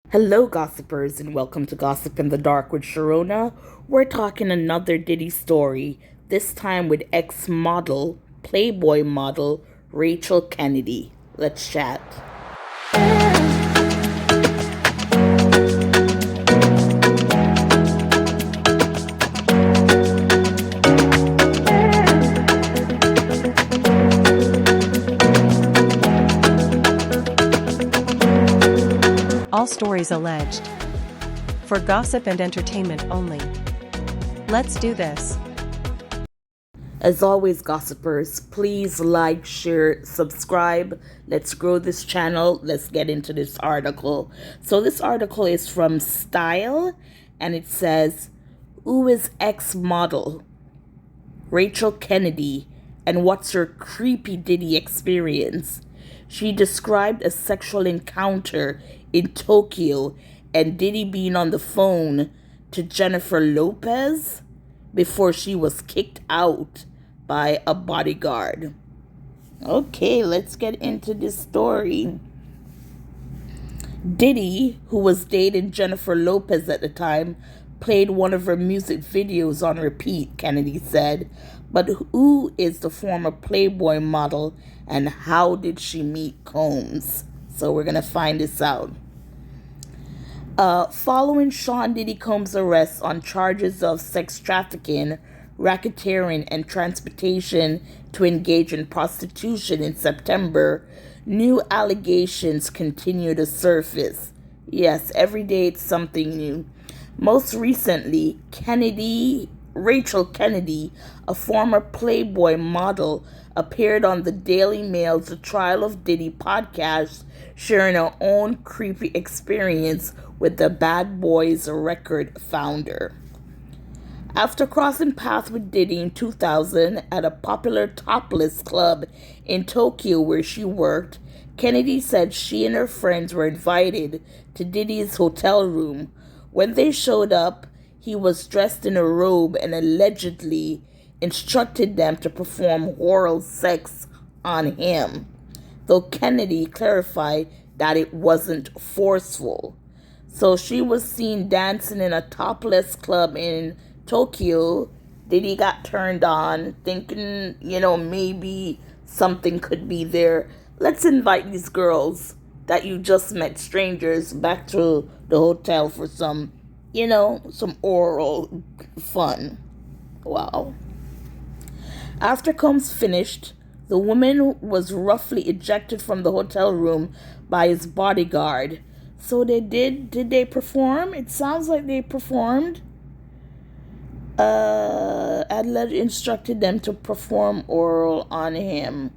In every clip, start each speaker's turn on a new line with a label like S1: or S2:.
S1: Hello, gossipers, and welcome to Gossip in the Dark with Sharona. We're talking another Diddy story, this time with ex model, Playboy model, Rachel Kennedy. Let's chat.
S2: All stories alleged. For gossip and entertainment only. Let's do this.
S1: As always, gossipers, please like, share, subscribe. Let's grow this channel. Let's get into this article. So, this article is from Style, and it says, "Who is ex model Rachel Kennedy, and what's her creepy Diddy experience?" She described a sexual encounter in Tokyo and Diddy being on the phone to Jennifer Lopez before she was kicked out by a bodyguard. Okay, let's get into this story. Diddy, who was dating Jennifer Lopez at the time, played one of her music videos on repeat, Kennedy said. But who is the former Playboy model and how did she meet Combs? So we're going to find this out. Following Sean Diddy Combs' arrest on charges of sex trafficking, racketeering, and transportation to engage in prostitution in September, new allegations continue to surface. Yes, every day it's something new. Most recently, Rachel Kennedy, a former Playboy model, appeared on the Daily Mail's The Trial of Diddy podcast, sharing her own creepy experience with the Bad Boys record founder. After crossing paths with Diddy in 2000 at a popular topless club in Tokyo where she worked, Kennedy said she and her friends were invited to Diddy's hotel room. When they showed up, he was dressed in a robe and allegedly instructed them to perform oral sex on him, though Kennedy clarified that it wasn't forceful. So she was seen dancing in a topless club in Tokyo. Diddy got turned on, thinking, maybe something could be there. Let's invite these girls that you just met, strangers, back to the hotel for some oral fun. Wow. After Combs finished, the woman was roughly ejected from the hotel room by his bodyguard. So did they perform? It sounds like they performed. Adler instructed them to perform oral on him.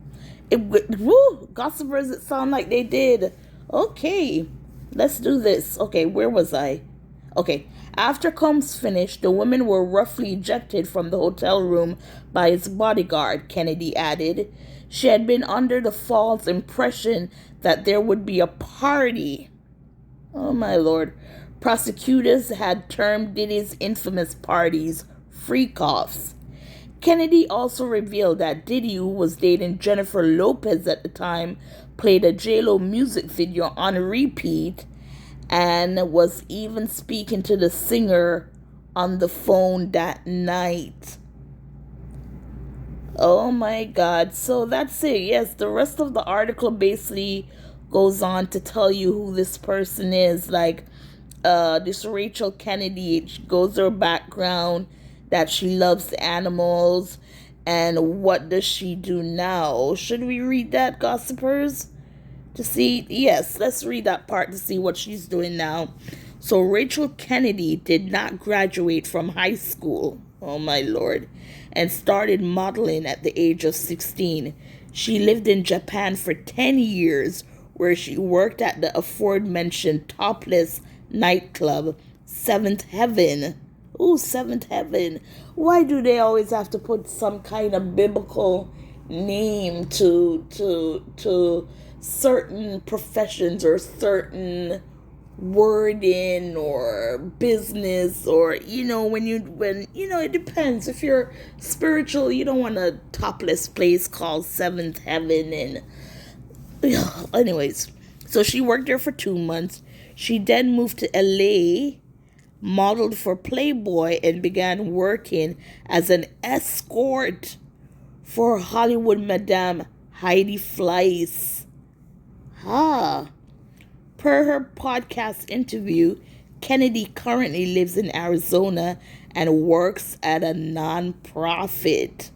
S1: Gossipers, it sound like they did. Okay, let's do this. Okay, where was I? Okay, after Combs finished, the women were roughly ejected from the hotel room by his bodyguard, Kennedy added. She had been under the false impression that there would be a party. Oh my lord. Prosecutors had termed Diddy's infamous parties freak-offs. Kennedy also revealed that Diddy, who was dating Jennifer Lopez at the time, played a J-Lo music video on repeat and was even speaking to the singer on the phone that night. Oh my god. So that's it. Yes, the rest of the article basically goes on to tell you who this person is. Like, this Rachel Kennedy, it goes her background, that she loves animals, and what does she do now? Should we read that, gossipers? To see, yes, let's read that part to see what she's doing now. So Rachel Kennedy did not graduate from high school, oh my lord, and started modeling at the age of 16. She lived in Japan for 10 years, where she worked at the aforementioned topless nightclub, Seventh Heaven. Ooh, Seventh Heaven. Why do they always have to put some kind of biblical name to certain professions or certain wording or business, or when it depends. If you're spiritual, you don't want a topless place called Seventh Heaven. And anyways, so she worked there for 2 months. She then moved to LA, modeled for Playboy, and began working as an escort for Hollywood Madame Heidi Fleiss. Per her podcast interview, Kennedy currently lives in Arizona and works at a non-profit.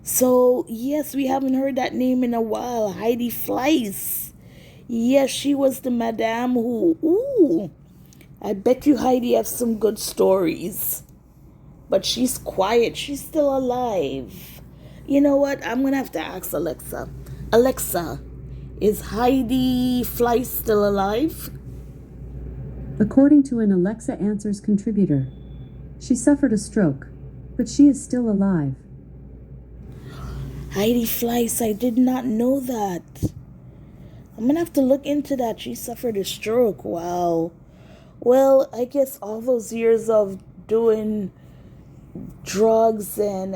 S1: So, yes, we haven't heard that name in a while. Heidi Fleiss. Yes, she was the madame who, I bet you Heidi has some good stories. But she's quiet. She's still alive. You know what? I'm going to have to ask Alexa. Alexa, is Heidi Fleiss still alive?
S3: According to an Alexa Answers contributor, she suffered a stroke, but she is still alive.
S1: Heidi Fleiss, I did not know that. I'm going to have to look into that. She suffered a stroke. Wow. Well, I guess all those years of doing drugs and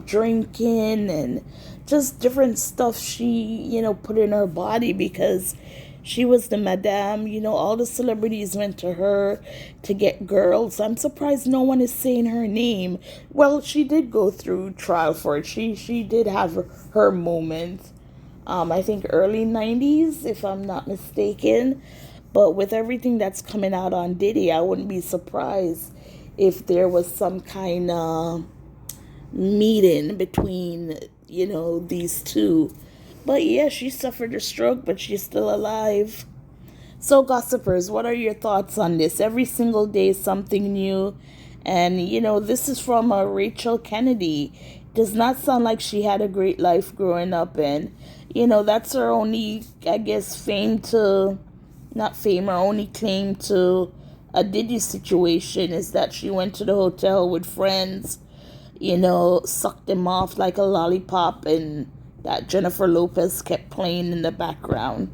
S1: drinking and just different stuff she, put in her body, because she was the madame. All the celebrities went to her to get girls. I'm surprised no one is saying her name. Well, she did go through trial for it. She did have her moment. I think early 90s, if I'm not mistaken. But with everything that's coming out on Diddy, I wouldn't be surprised if there was some kind of meeting between, these two. But yeah, she suffered a stroke, but she's still alive. So, gossipers, what are your thoughts on this? Every single day, something new. And, this is from Rachel Kennedy. Does not sound like she had a great life growing up. And, that's her only, I guess, her only claim to a Diddy situation is that she went to the hotel with friends, sucked them off like a lollipop, and that Jennifer Lopez kept playing in the background.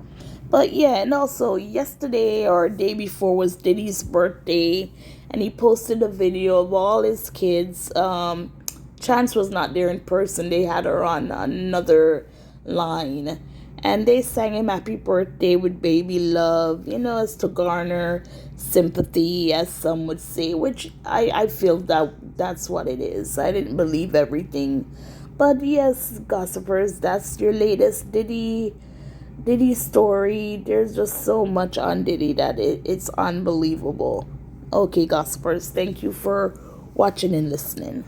S1: But yeah, and also yesterday or day before was Diddy's birthday, and he posted a video of all his kids. Chance was not there in person. They had her on another line, and they sang him happy birthday with baby love, as to garner sympathy, as some would say, which I feel that's what it is. I didn't believe everything. But yes, gossipers, that's your latest Diddy story. There's just so much on Diddy that it's unbelievable. Okay, gossipers, thank you for watching and listening.